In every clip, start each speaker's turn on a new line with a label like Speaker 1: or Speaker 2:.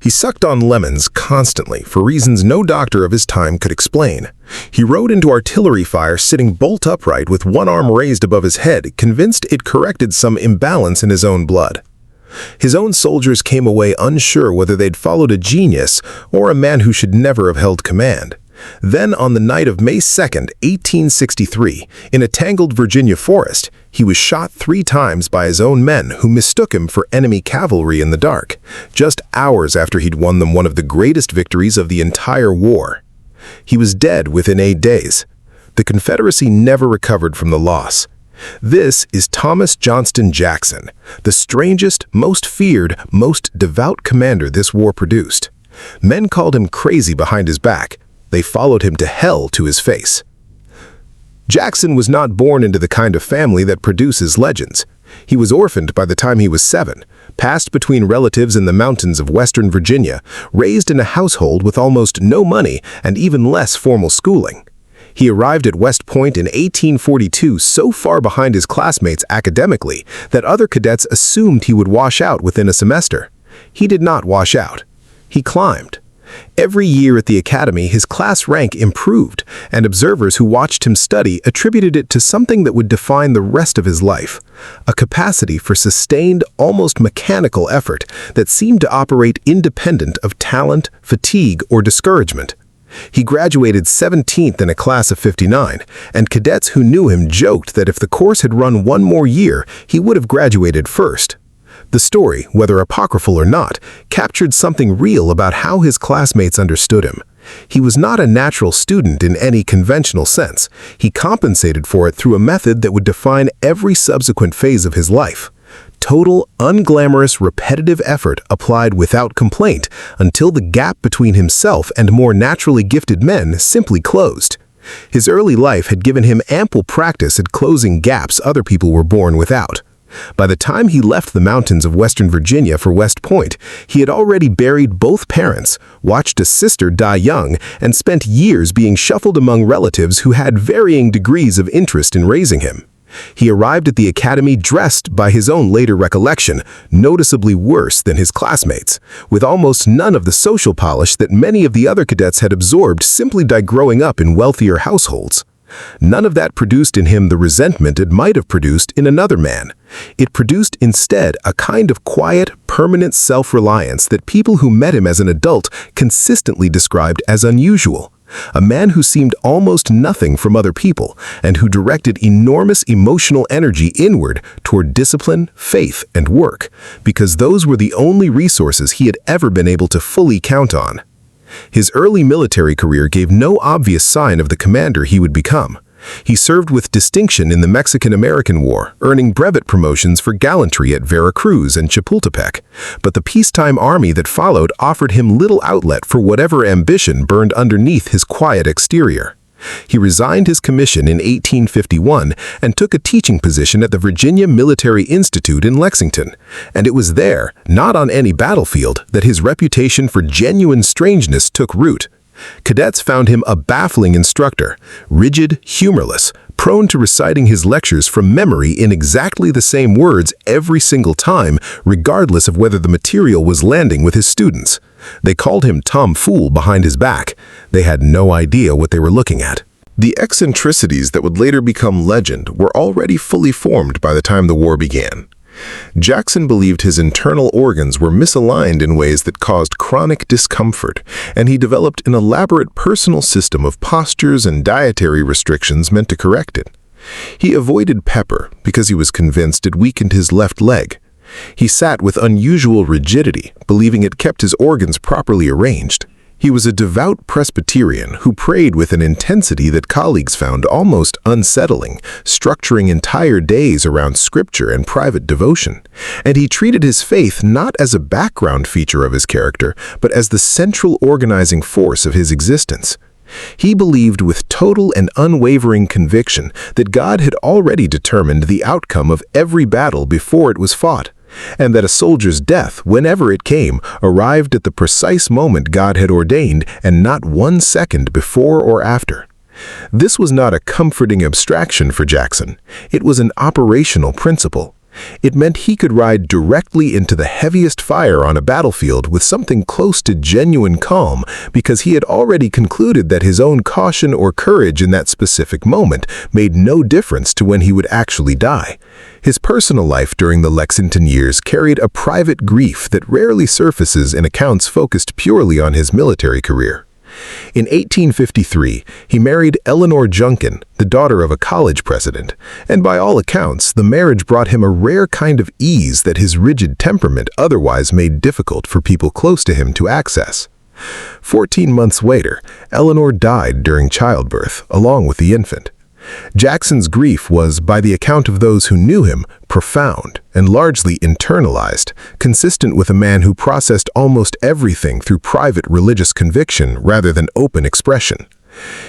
Speaker 1: He sucked on lemons constantly for reasons no doctor of his time could explain. He rode into artillery fire sitting bolt upright with one arm raised above his head, convinced it corrected some imbalance in his own blood. His own soldiers came away unsure whether they'd followed a genius or a man who should never have held command. Then, on the night of May 2nd, 1863, in a tangled Virginia forest, he was shot 3 times by his own men who mistook him for enemy cavalry in the dark, just hours after he'd won them one of the greatest victories of the entire war. He was dead within 8 days. The Confederacy never recovered from the loss. This is Thomas Johnston Jackson, the strangest, most feared, most devout commander this war produced. Men called him crazy behind his back. They followed him to hell to his face. Jackson was not born into the kind of family that produces legends. He was orphaned by the time he was 7, passed between relatives in the mountains of Western Virginia, raised in a household with almost no money and even less formal schooling. He arrived at West Point in 1842 so far behind his classmates academically that other cadets assumed he would wash out within a semester. He did not wash out. He climbed. Every year at the academy, his class rank improved, and observers who watched him study attributed it to something that would define the rest of his life, a capacity for sustained, almost mechanical effort that seemed to operate independent of talent, fatigue, or discouragement. He graduated 17th in a class of 59, and cadets who knew him joked that if the course had run one more year, he would have graduated first. The story, whether apocryphal or not, captured something real about how his classmates understood him. He was not a natural student in any conventional sense. He compensated for it through a method that would define every subsequent phase of his life. Total, unglamorous, repetitive effort applied without complaint until the gap between himself and more naturally gifted men simply closed. His early life had given him ample practice at closing gaps other people were born without. By the time he left the mountains of Western Virginia for West Point, he had already buried both parents, watched a sister die young, and spent years being shuffled among relatives who had varying degrees of interest in raising him. He arrived at the academy dressed, by his own later recollection, noticeably worse than his classmates, with almost none of the social polish that many of the other cadets had absorbed simply by growing up in wealthier households. None of that produced in him the resentment it might have produced in another man. It produced instead a kind of quiet, permanent self-reliance that people who met him as an adult consistently described as unusual. A man who seemed almost nothing from other people and who directed enormous emotional energy inward toward discipline, faith, and work, because those were the only resources he had ever been able to fully count on. His early military career gave no obvious sign of the commander he would become. He served with distinction in the Mexican-American War, earning brevet promotions for gallantry at Veracruz and Chapultepec, but the peacetime army that followed offered him little outlet for whatever ambition burned underneath his quiet exterior. He resigned his commission in 1851 and took a teaching position at the Virginia Military Institute in Lexington, and it was there, not on any battlefield, that his reputation for genuine strangeness took root. Cadets found him a baffling instructor, rigid, humorless, prone to reciting his lectures from memory in exactly the same words every single time, regardless of whether the material was landing with his students. They called him Tom Fool behind his back. They had no idea what they were looking at. The eccentricities that would later become legend were already fully formed by the time the war began. Jackson believed his internal organs were misaligned in ways that caused chronic discomfort, and he developed an elaborate personal system of postures and dietary restrictions meant to correct it. He avoided pepper because he was convinced it weakened his left leg. He sat with unusual rigidity, believing it kept his organs properly arranged. He was a devout Presbyterian who prayed with an intensity that colleagues found almost unsettling, structuring entire days around scripture and private devotion. And he treated his faith not as a background feature of his character, but as the central organizing force of his existence. He believed with total and unwavering conviction that God had already determined the outcome of every battle before it was fought, and that a soldier's death, whenever it came, arrived at the precise moment God had ordained and not 1 second before or after. This was not a comforting abstraction for Jackson. It was an operational principle. It meant he could ride directly into the heaviest fire on a battlefield with something close to genuine calm because he had already concluded that his own caution or courage in that specific moment made no difference to when he would actually die. His personal life during the Lexington years carried a private grief that rarely surfaces in accounts focused purely on his military career. In 1853, he married Eleanor Junkin, the daughter of a college president, and by all accounts, the marriage brought him a rare kind of ease that his rigid temperament otherwise made difficult for people close to him to access. 14 months later, Eleanor died during childbirth, along with the infant. Jackson's grief was, by the account of those who knew him, profound and largely internalized, consistent with a man who processed almost everything through private religious conviction rather than open expression.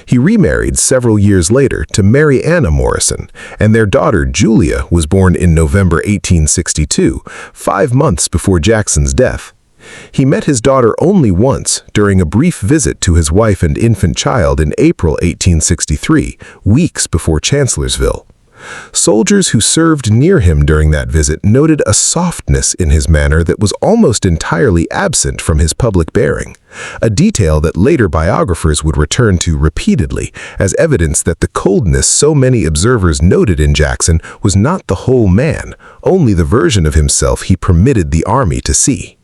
Speaker 1: He remarried several years later to Mary Anna Morrison, and their daughter Julia was born in November 1862, 5 months before Jackson's death. He met his daughter only once during a brief visit to his wife and infant child in April 1863, weeks before Chancellorsville. Soldiers who served near him during that visit noted a softness in his manner that was almost entirely absent from his public bearing, a detail that later biographers would return to repeatedly as evidence that the coldness so many observers noted in Jackson was not the whole man, only the version of himself he permitted the army to see.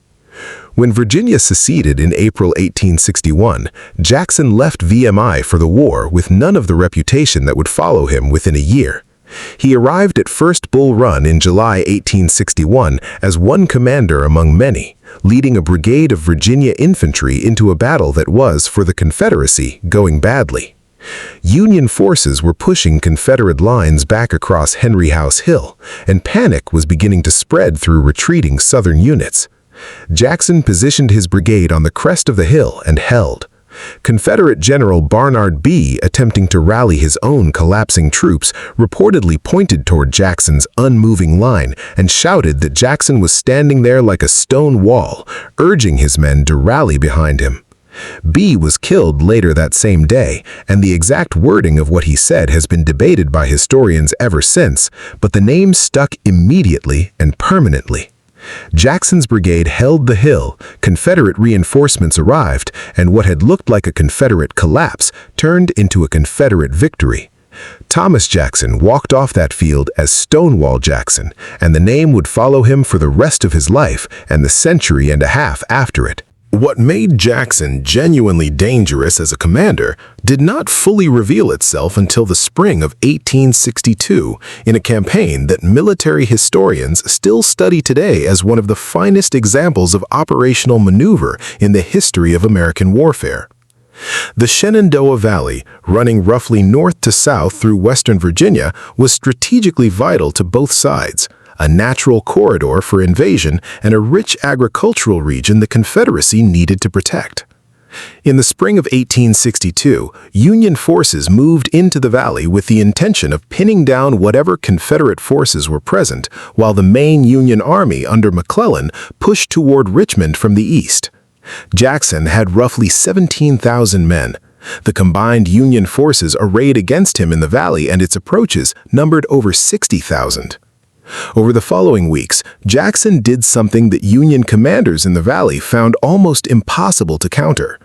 Speaker 1: When Virginia seceded in April 1861, Jackson left VMI for the war with none of the reputation that would follow him within a year. He arrived at First Bull Run in July 1861 as one commander among many, leading a brigade of Virginia infantry into a battle that was, for the Confederacy, going badly. Union forces were pushing Confederate lines back across Henry House Hill, and panic was beginning to spread through retreating Southern units. Jackson positioned his brigade on the crest of the hill and held. Confederate General Barnard B., attempting to rally his own collapsing troops, reportedly pointed toward Jackson's unmoving line and shouted that Jackson was standing there like a stone wall, urging his men to rally behind him. B. was killed later that same day, and the exact wording of what he said has been debated by historians ever since, but the name stuck immediately and permanently. Jackson's brigade held the hill, Confederate reinforcements arrived, and what had looked like a Confederate collapse turned into a Confederate victory. Thomas Jackson walked off that field as Stonewall Jackson, and the name would follow him for the rest of his life and the century and a half after it. What made Jackson genuinely dangerous as a commander did not fully reveal itself until the spring of 1862 in a campaign that military historians still study today as one of the finest examples of operational maneuver in the history of American warfare. The Shenandoah Valley, running roughly north to south through western Virginia, was strategically vital to both sides, a natural corridor for invasion and a rich agricultural region the Confederacy needed to protect. In the spring of 1862, Union forces moved into the valley with the intention of pinning down whatever Confederate forces were present, while the main Union army under McClellan pushed toward Richmond from the east. Jackson had roughly 17,000 men. The combined Union forces arrayed against him in the valley and its approaches numbered over 60,000. Over the following weeks, Jackson did something that Union commanders in the valley found almost impossible to counter.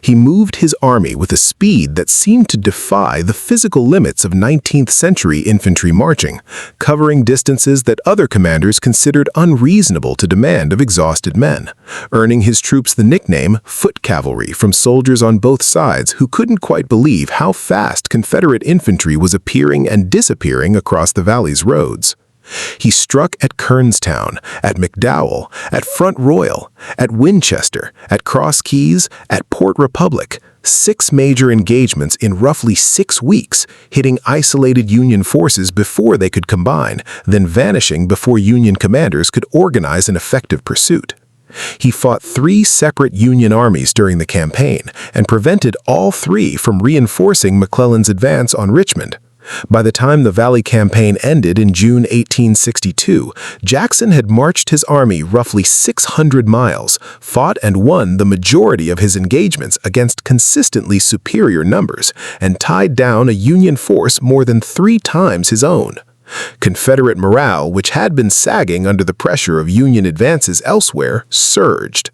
Speaker 1: He moved his army with a speed that seemed to defy the physical limits of 19th century infantry marching, covering distances that other commanders considered unreasonable to demand of exhausted men, earning his troops the nickname foot cavalry from soldiers on both sides who couldn't quite believe how fast Confederate infantry was appearing and disappearing across the valley's roads. He struck at Kernstown, at McDowell, at Front Royal, at Winchester, at Cross Keys, at Port Republic, 6 major engagements in roughly 6 weeks, hitting isolated Union forces before they could combine, then vanishing before Union commanders could organize an effective pursuit. He fought 3 separate Union armies during the campaign and prevented all 3 from reinforcing McClellan's advance on Richmond. By the time the Valley Campaign ended in June 1862, Jackson had marched his army roughly 600 miles, fought and won the majority of his engagements against consistently superior numbers, and tied down a Union force more than 3 times his own. Confederate morale, which had been sagging under the pressure of Union advances elsewhere, surged.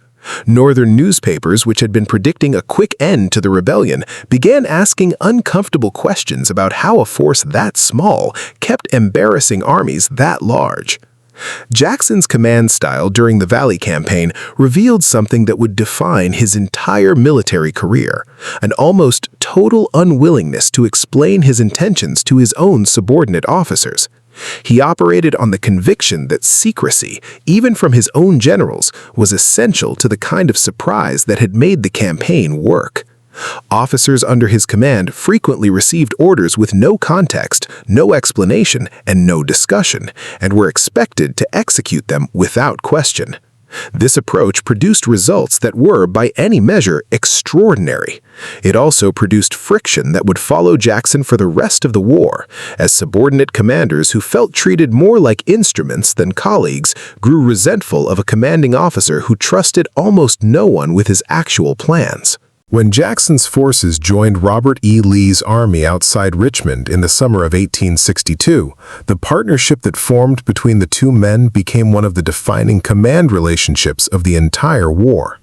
Speaker 1: Northern newspapers, which had been predicting a quick end to the rebellion, began asking uncomfortable questions about how a force that small kept embarrassing armies that large. Jackson's command style during the Valley Campaign revealed something that would define his entire military career, an almost total unwillingness to explain his intentions to his own subordinate officers. He operated on the conviction that secrecy, even from his own generals, was essential to the kind of surprise that had made the campaign work. Officers under his command frequently received orders with no context, no explanation, and no discussion, and were expected to execute them without question. This approach produced results that were, by any measure, extraordinary. It also produced friction that would follow Jackson for the rest of the war, as subordinate commanders who felt treated more like instruments than colleagues grew resentful of a commanding officer who trusted almost no one with his actual plans. When Jackson's forces joined Robert E. Lee's army outside Richmond in the summer of 1862, the partnership that formed between the two men became one of the defining command relationships of the entire war.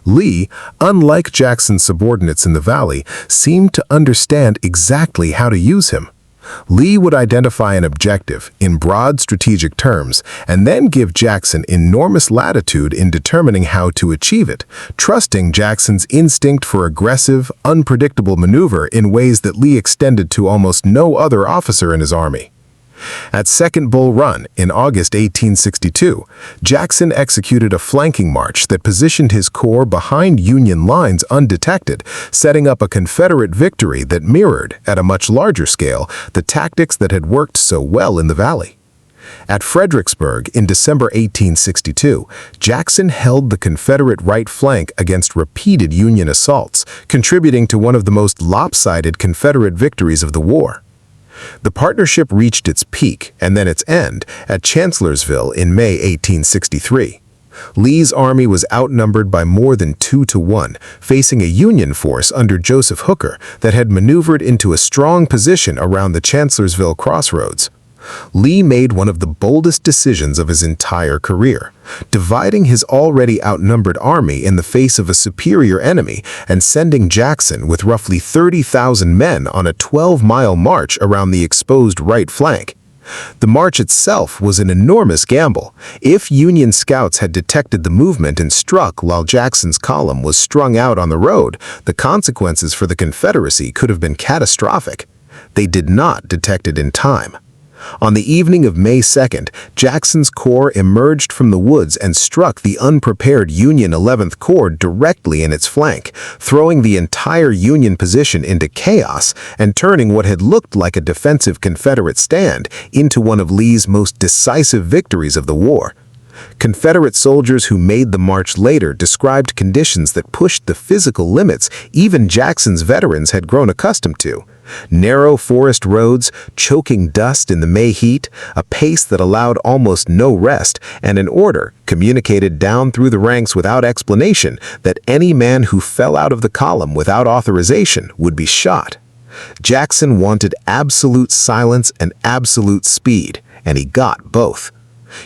Speaker 1: Lee, unlike Jackson's subordinates in the Valley, seemed to understand exactly how to use him. Lee would identify an objective in broad strategic terms and then give Jackson enormous latitude in determining how to achieve it, trusting Jackson's instinct for aggressive, unpredictable maneuver in ways that Lee extended to almost no other officer in his army. At Second Bull Run in August 1862, Jackson executed a flanking march that positioned his corps behind Union lines undetected, setting up a Confederate victory that mirrored, at a much larger scale, the tactics that had worked so well in the Valley. At Fredericksburg in December 1862, Jackson held the Confederate right flank against repeated Union assaults, contributing to one of the most lopsided Confederate victories of the war. The partnership reached its peak and then its end at Chancellorsville in May 1863. Lee's army was outnumbered by more than 2-1, facing a Union force under Joseph Hooker that had maneuvered into a strong position around the Chancellorsville crossroads. Lee made one of the boldest decisions of his entire career, dividing his already outnumbered army in the face of a superior enemy and sending Jackson with roughly 30,000 men on a 12-mile march around the exposed right flank. The march itself was an enormous gamble. If Union scouts had detected the movement and struck while Jackson's column was strung out on the road, the consequences for the Confederacy could have been catastrophic. They did not detect it in time. On the evening of May 2nd, Jackson's corps emerged from the woods and struck the unprepared Union 11th Corps directly in its flank, throwing the entire Union position into chaos and turning what had looked like a defensive Confederate stand into one of Lee's most decisive victories of the war. Confederate soldiers who made the march later described conditions that pushed the physical limits even Jackson's veterans had grown accustomed to. Narrow forest roads, choking dust in the May heat, a pace that allowed almost no rest, and an order, communicated down through the ranks without explanation, that any man who fell out of the column without authorization would be shot. Jackson wanted absolute silence and absolute speed, and he got both.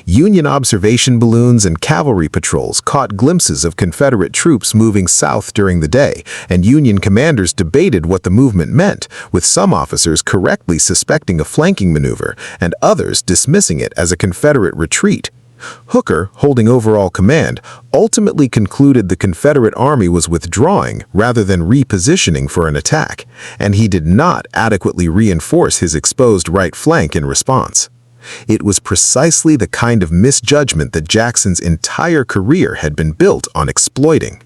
Speaker 1: Union observation balloons and cavalry patrols caught glimpses of Confederate troops moving south during the day, and Union commanders debated what the movement meant, with some officers correctly suspecting a flanking maneuver and others dismissing it as a Confederate retreat. Hooker, holding overall command, ultimately concluded the Confederate army was withdrawing rather than repositioning for an attack, and he did not adequately reinforce his exposed right flank in response. It was precisely the kind of misjudgment that Jackson's entire career had been built on exploiting.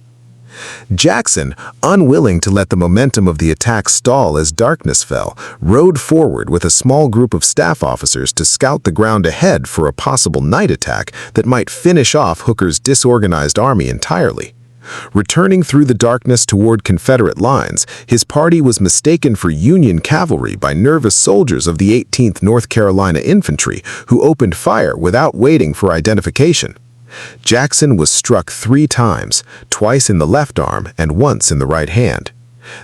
Speaker 1: Jackson, unwilling to let the momentum of the attack stall as darkness fell, rode forward with a small group of staff officers to scout the ground ahead for a possible night attack that might finish off Hooker's disorganized army entirely. Returning through the darkness toward Confederate lines, his party was mistaken for Union cavalry by nervous soldiers of the 18th North Carolina Infantry, who opened fire without waiting for identification. Jackson was struck 3 times, twice in the left arm and once in the right hand.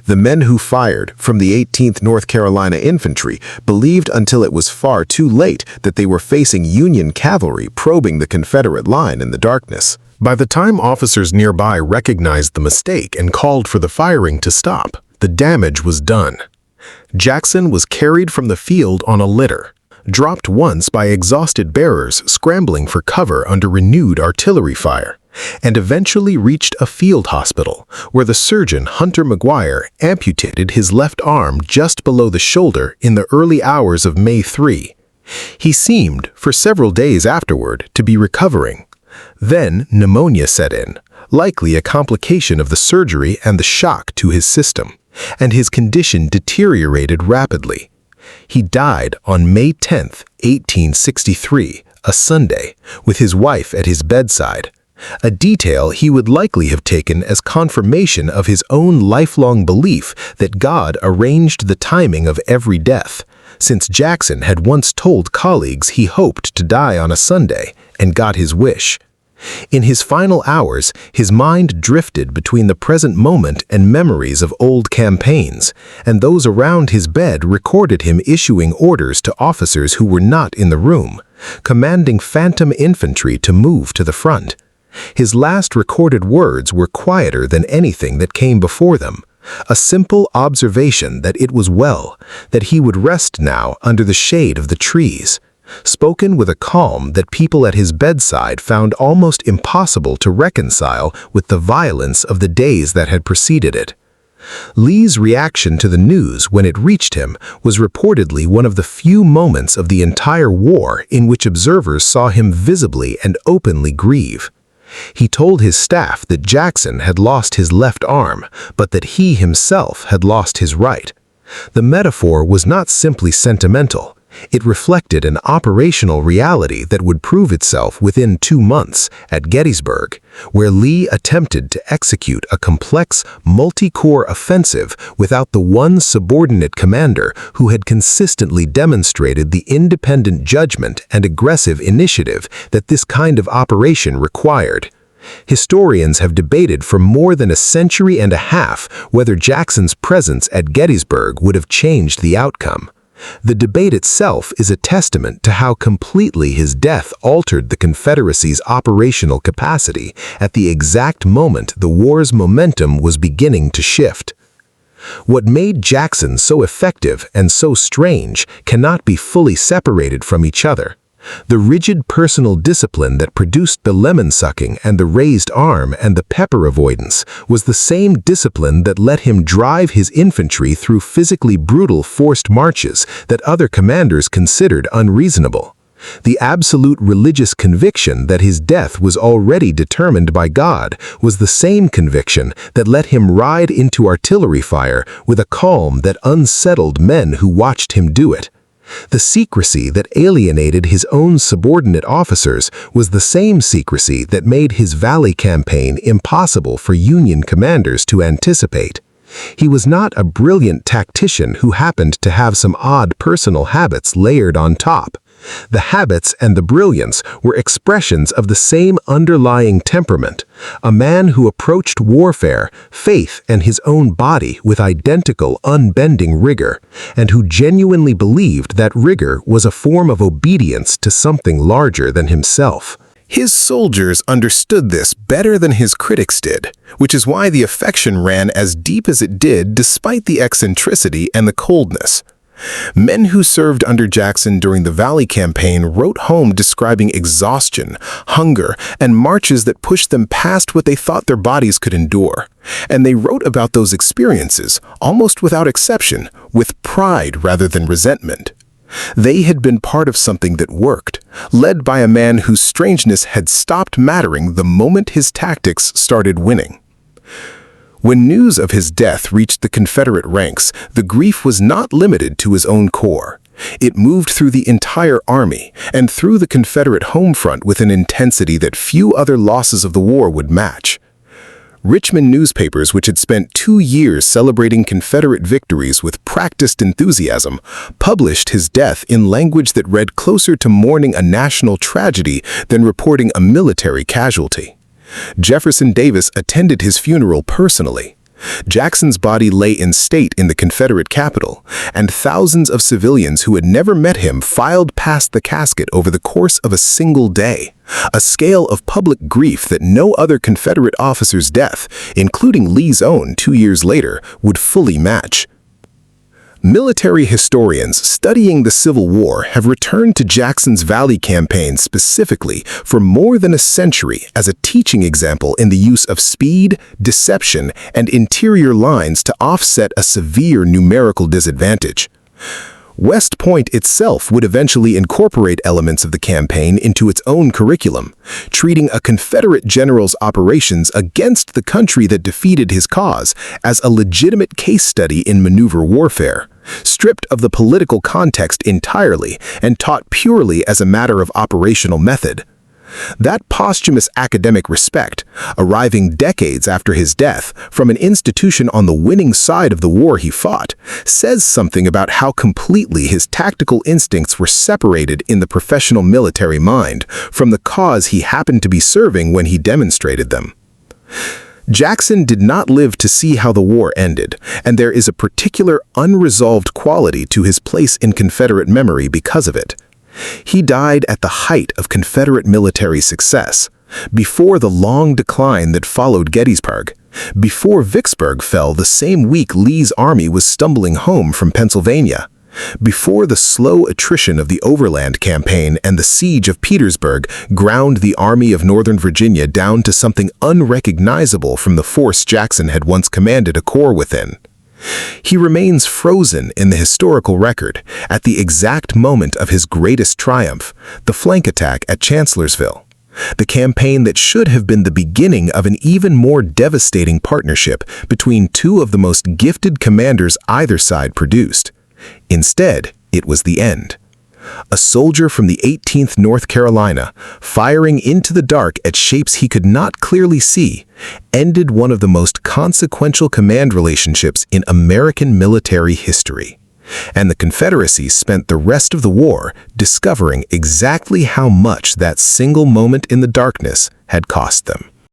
Speaker 1: The men who fired from the 18th North Carolina Infantry believed until it was far too late that they were facing Union cavalry probing the Confederate line in the darkness. By the time officers nearby recognized the mistake and called for the firing to stop, the damage was done. Jackson was carried from the field on a litter, dropped once by exhausted bearers scrambling for cover under renewed artillery fire, and eventually reached a field hospital where the surgeon Hunter McGuire amputated his left arm just below the shoulder in the early hours of May 3. He seemed, for several days afterward, to be recovering. Then pneumonia set in, likely a complication of the surgery and the shock to his system, and his condition deteriorated rapidly. He died on May 10, 1863, a Sunday, with his wife at his bedside, a detail he would likely have taken as confirmation of his own lifelong belief that God arranged the timing of every death, since Jackson had once told colleagues he hoped to die on a Sunday and got his wish. In his final hours, his mind drifted between the present moment and memories of old campaigns, and those around his bed recorded him issuing orders to officers who were not in the room, commanding phantom infantry to move to the front. His last recorded words were quieter than anything that came before them, a simple observation that it was well, that he would rest now under the shade of the trees, spoken with a calm that people at his bedside found almost impossible to reconcile with the violence of the days that had preceded it. Lee's reaction to the news when it reached him was reportedly one of the few moments of the entire war in which observers saw him visibly and openly grieve. He told his staff that Jackson had lost his left arm, but that he himself had lost his right. The metaphor was not simply sentimental. It reflected an operational reality that would prove itself within 2 months at Gettysburg, where Lee attempted to execute a complex, multi-corps offensive without the one subordinate commander who had consistently demonstrated the independent judgment and aggressive initiative that this kind of operation required. Historians have debated for more than a century and a half whether Jackson's presence at Gettysburg would have changed the outcome. The debate itself is a testament to how completely his death altered the Confederacy's operational capacity at the exact moment the war's momentum was beginning to shift. What made Jackson so effective and so strange cannot be fully separated from each other. The rigid personal discipline that produced the lemon-sucking and the raised arm and the pepper avoidance was the same discipline that let him drive his infantry through physically brutal forced marches that other commanders considered unreasonable. The absolute religious conviction that his death was already determined by God was the same conviction that let him ride into artillery fire with a calm that unsettled men who watched him do it. The secrecy that alienated his own subordinate officers was the same secrecy that made his Valley campaign impossible for Union commanders to anticipate. He was not a brilliant tactician who happened to have some odd personal habits layered on top. The habits and the brilliance were expressions of the same underlying temperament, a man who approached warfare, faith, and his own body with identical unbending rigor, and who genuinely believed that rigor was a form of obedience to something larger than himself. His soldiers understood this better than his critics did, which is why the affection ran as deep as it did despite the eccentricity and the coldness. Men who served under Jackson during the Valley campaign wrote home describing exhaustion, hunger, and marches that pushed them past what they thought their bodies could endure. And they wrote about those experiences, almost without exception, with pride rather than resentment. They had been part of something that worked, led by a man whose strangeness had stopped mattering the moment his tactics started winning. When news of his death reached the Confederate ranks, the grief was not limited to his own corps. It moved through the entire army and through the Confederate home front with an intensity that few other losses of the war would match. Richmond newspapers, which had spent 2 years celebrating Confederate victories with practiced enthusiasm, published his death in language that read closer to mourning a national tragedy than reporting a military casualty. Jefferson Davis attended his funeral personally. Jackson's body lay in state in the Confederate capital, and thousands of civilians who had never met him filed past the casket over the course of a single day, a scale of public grief that no other Confederate officer's death, including Lee's own 2 years later, would fully match. Military historians studying the Civil War have returned to Jackson's Valley Campaign specifically for more than a century as a teaching example in the use of speed, deception, and interior lines to offset a severe numerical disadvantage. West Point itself would eventually incorporate elements of the campaign into its own curriculum, treating a Confederate general's operations against the country that defeated his cause as a legitimate case study in maneuver warfare, stripped of the political context entirely and taught purely as a matter of operational method. That posthumous academic respect, arriving decades after his death from an institution on the winning side of the war he fought, says something about how completely his tactical instincts were separated in the professional military mind from the cause he happened to be serving when he demonstrated them. Jackson did not live to see how the war ended, and there is a particular unresolved quality to his place in Confederate memory because of it. He died at the height of Confederate military success, before the long decline that followed Gettysburg, before Vicksburg fell the same week Lee's army was stumbling home from Pennsylvania, before the slow attrition of the Overland Campaign and the siege of Petersburg ground the Army of Northern Virginia down to something unrecognizable from the force Jackson had once commanded a corps within. He remains frozen in the historical record at the exact moment of his greatest triumph, the flank attack at Chancellorsville, the campaign that should have been the beginning of an even more devastating partnership between two of the most gifted commanders either side produced. Instead, it was the end. A soldier from the 18th North Carolina, firing into the dark at shapes he could not clearly see, ended one of the most consequential command relationships in American military history. And the Confederacy spent the rest of the war discovering exactly how much that single moment in the darkness had cost them.